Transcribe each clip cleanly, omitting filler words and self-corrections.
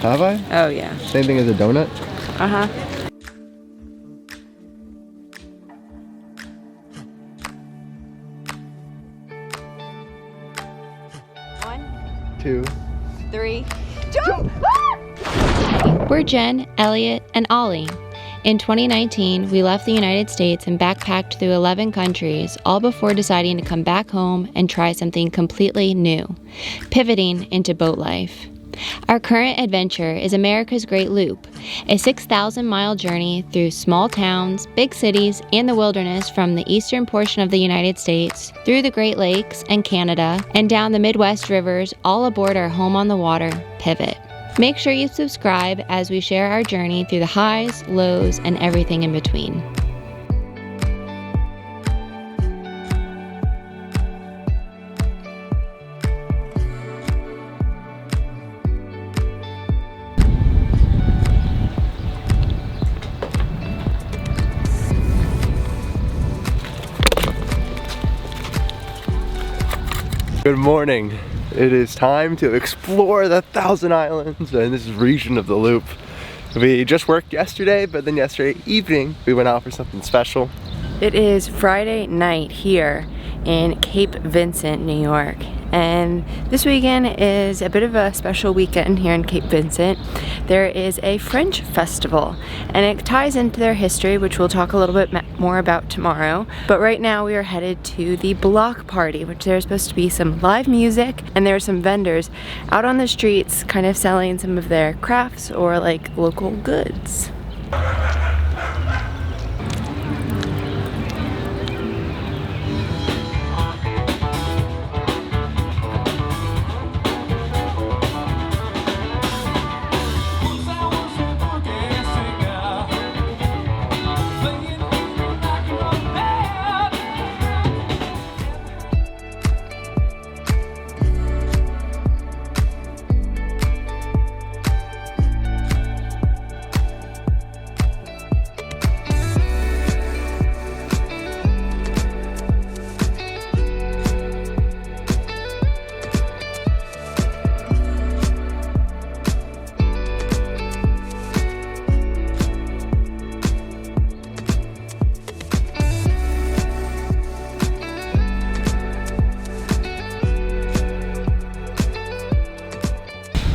Have I? Oh yeah. Same thing as a donut? Uh-huh. 1, 2, 3, jump! We're Jen, Elliot, and Ollie. In 2019, we left the United States and backpacked through 11 countries, all before deciding to come back home and try something completely new, pivoting into boat life. Our current adventure is America's Great Loop, a 6,000-mile journey through small towns, big cities, and the wilderness from the eastern portion of the United States, through the Great Lakes and Canada, and down the Midwest rivers, all aboard our home on the water, Pivot. Make sure you subscribe as we share our journey through the highs, lows, and everything in between. Good morning. It is time to explore the Thousand Islands and this region of the Loop. We just worked yesterday, but then yesterday evening we went out for something special. It is Friday night here in Cape Vincent, New York. And this weekend is a bit of a special weekend here in Cape Vincent. There is a French festival, and it ties into their history, which we'll talk a little bit more about tomorrow. But right now we are headed to the block party, which there's supposed to be some live music, and there are some vendors out on the streets kind of selling some of their crafts or like local goods.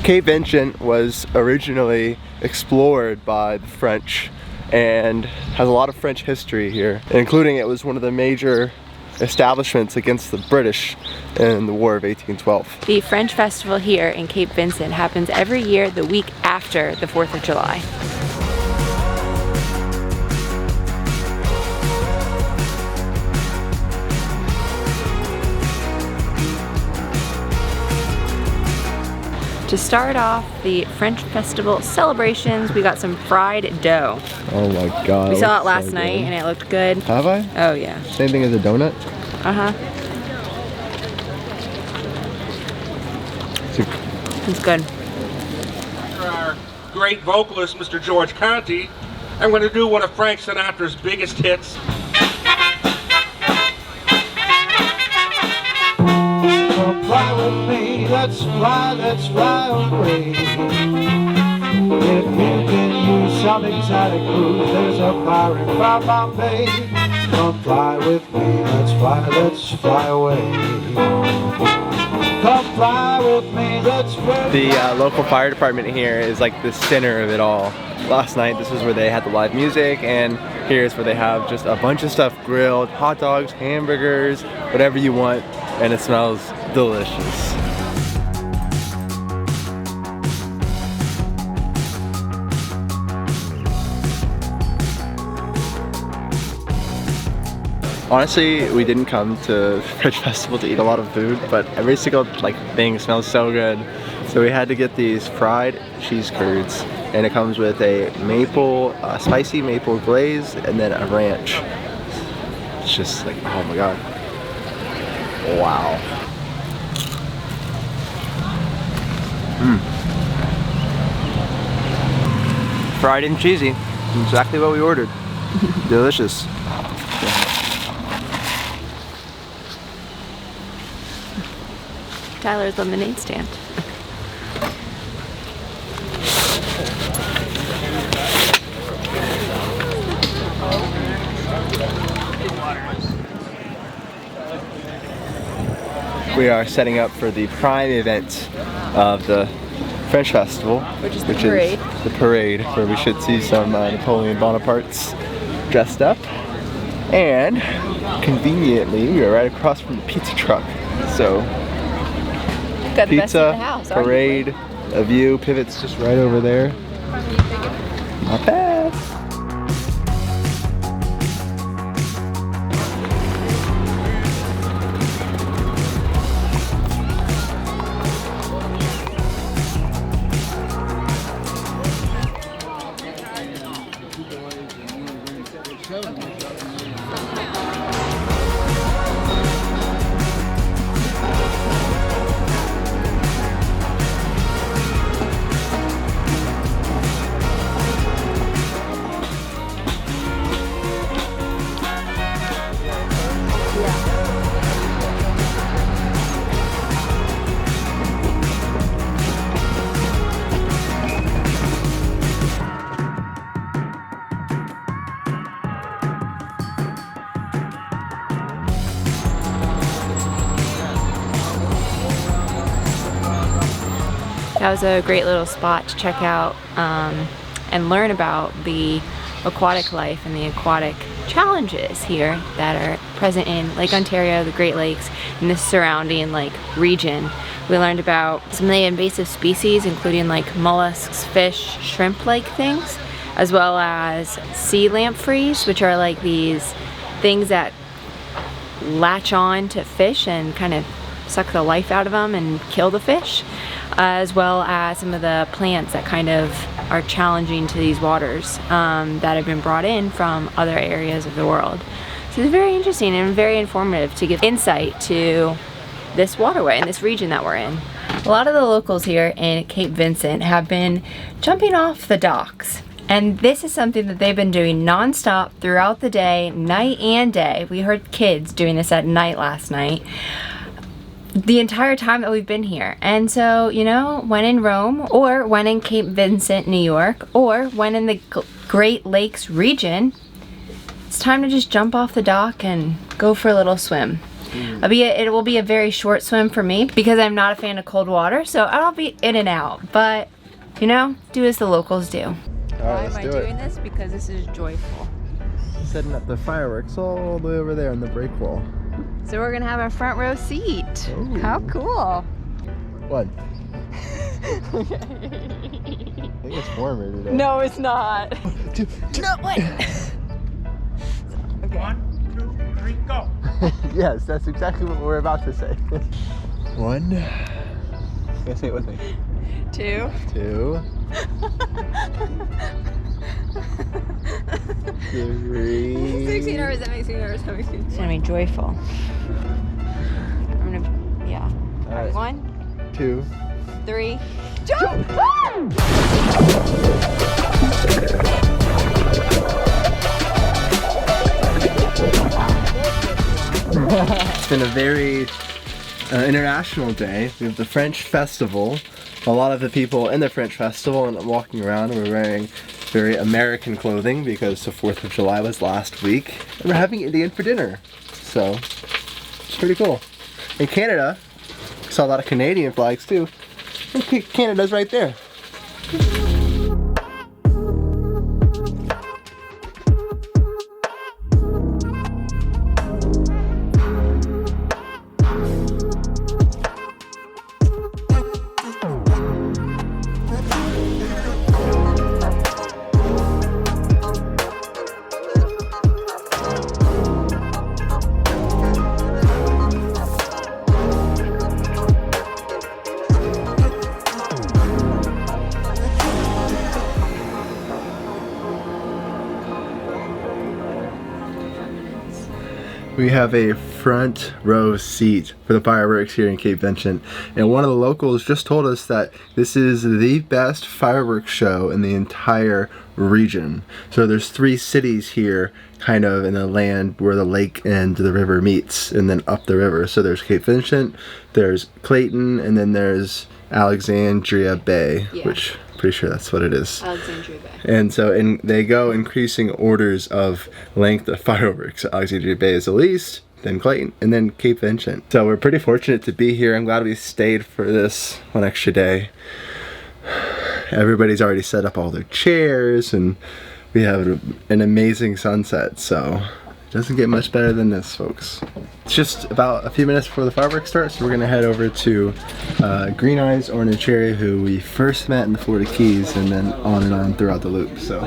Cape Vincent was originally explored by the French and has a lot of French history here, including it was one of the major establishments against the British in the War of 1812. The French festival here in Cape Vincent happens every year the week after the 4th of July. To start off the French festival celebrations, we got some fried dough. Oh my god. We saw it last night and it looked good. Have I? Oh yeah. Same thing as a donut? Uh-huh. It's good. Our great vocalist, Mr. George Conti, I'm going to do one of Frank Sinatra's biggest hits. Fly with me, let's fly away. If you can use some exotic cruise, there's a pirate from Bombay. Come fly with me, let's fly away. Come fly with me, let's fly. The local fire department here is like the center of it all. Last night this was where they had the live music, and here's where they have just a bunch of stuff grilled, hot dogs, hamburgers, whatever you want, and it smells delicious. Honestly, we didn't come to French Festival to eat a lot of food, but every single thing smells so good. So we had to get these fried cheese curds, and it comes with a maple, spicy maple glaze, and then a ranch. It's just like, oh my god. Wow. Fried and cheesy. Exactly what we ordered. Delicious. Tyler's lemonade stand. we are setting up for the prime event of the French Festival, which is the parade. The parade, where we should see some Napoleon Bonapartes dressed up. And conveniently, we are right across from the pizza truck. So, got the best seat in pizza, the house, parade, a view, pivot's just right over there. Not bad. That was a great little spot to check out and learn about the aquatic life and the aquatic challenges here that are present in Lake Ontario, the Great Lakes, and the surrounding like region. We learned about some of the invasive species, including like mollusks, fish, shrimp-like things, as well as sea lampreys, which are like these things that latch on to fish and kind of suck the life out of them and kill the fish, as well as some of the plants that kind of are challenging to these waters that have been brought in from other areas of the world. So it's very interesting and very informative to give insight to this waterway and this region that we're in. A lot of the locals here in Cape Vincent have been jumping off the docks. And this is something that they've been doing non-stop throughout the day, night and day. We heard kids doing this at night last night, the entire time that we've been here. And so, you know, when in Rome, or when in Cape Vincent, New York, or when in the Great Lakes region, it's time to just jump off the dock and go for a little swim. It will be a very short swim for me because I'm not a fan of cold water, so I'll be in and out. But, you know, do as the locals do. Why am I doing this? Because this is joyful. Setting up the fireworks all the way over there on the break wall. So we're gonna have a front row seat. Ooh. How cool. One. I think it's warmer today. No, it's not. Two. No, what? Okay. 1, 2, 3, go. Yes, that's exactly what we're about to say. 1. You gotta say it with me. 2. 2. 3. 16 hours, that makes me nervous. It's gonna be joyful. I'm gonna, yeah. All right. 1, 2, 3, jump! It's been a very international day. We have the French Festival. A lot of the people in the French Festival and walking around were wearing very American clothing because the 4th of July was last week. And we're having Indian for dinner. So, it's pretty cool. In Canada, I saw a lot of Canadian flags too. And Canada's right there. We have a front row seat for the fireworks here in Cape Vincent, and one of the locals just told us that this is the best fireworks show in the entire region. So there's 3 cities here kind of in the land where the lake and the river meets, and then up the river. So there's Cape Vincent, there's Clayton, and then there's Alexandria Bay, which I'm pretty sure that's what it is. Alexandria Bay. And so they go increasing orders of length of fireworks. Alexandria Bay is the least, then Clayton, and then Cape Vincent. So we're pretty fortunate to be here. I'm glad we stayed for this one extra day. Everybody's already set up all their chairs and we have an amazing sunset, so it doesn't get much better than this, folks. It's just about a few minutes before the fireworks start, so we're gonna head over to Green Eyes Ornithary, who we first met in the Florida Keys, and then on and on throughout the loop. So.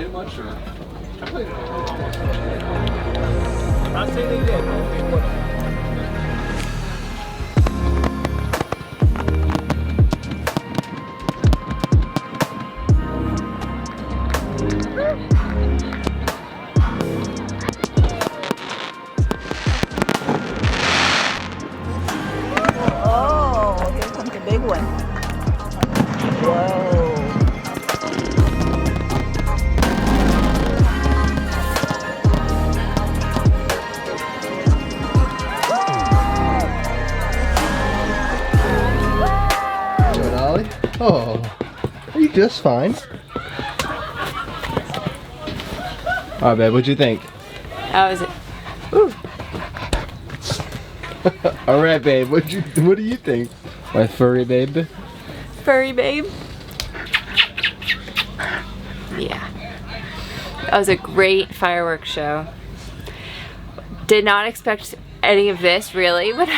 Oh, are you just fine? Alright, babe, what'd you think? How is it? Ooh. Alright, babe, what do you think? My furry babe? Furry babe? Yeah. That was a great fireworks show. Did not expect any of this, really, when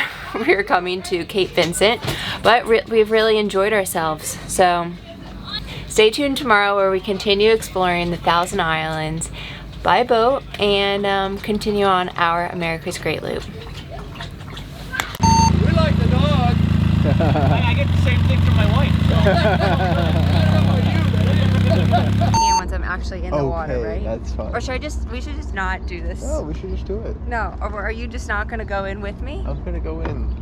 we were coming to Cape Vincent, but we've really enjoyed ourselves. So stay tuned tomorrow where we continue exploring the Thousand Islands by boat and continue on our America's Great Loop. We like the dog. I get the same thing from my wife. And once I'm actually in the water, right? That's fine. Or we should just not do this? No, we should just do it. No, or are you just not gonna go in with me? I'm gonna go in.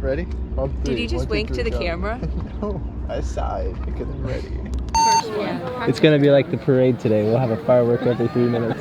Ready? On three. Did you just 1, 2, wink 3, to the go. camera? No, I sighed because I'm ready. Yeah. It's gonna be like the parade today. We'll have a firework every 3 minutes.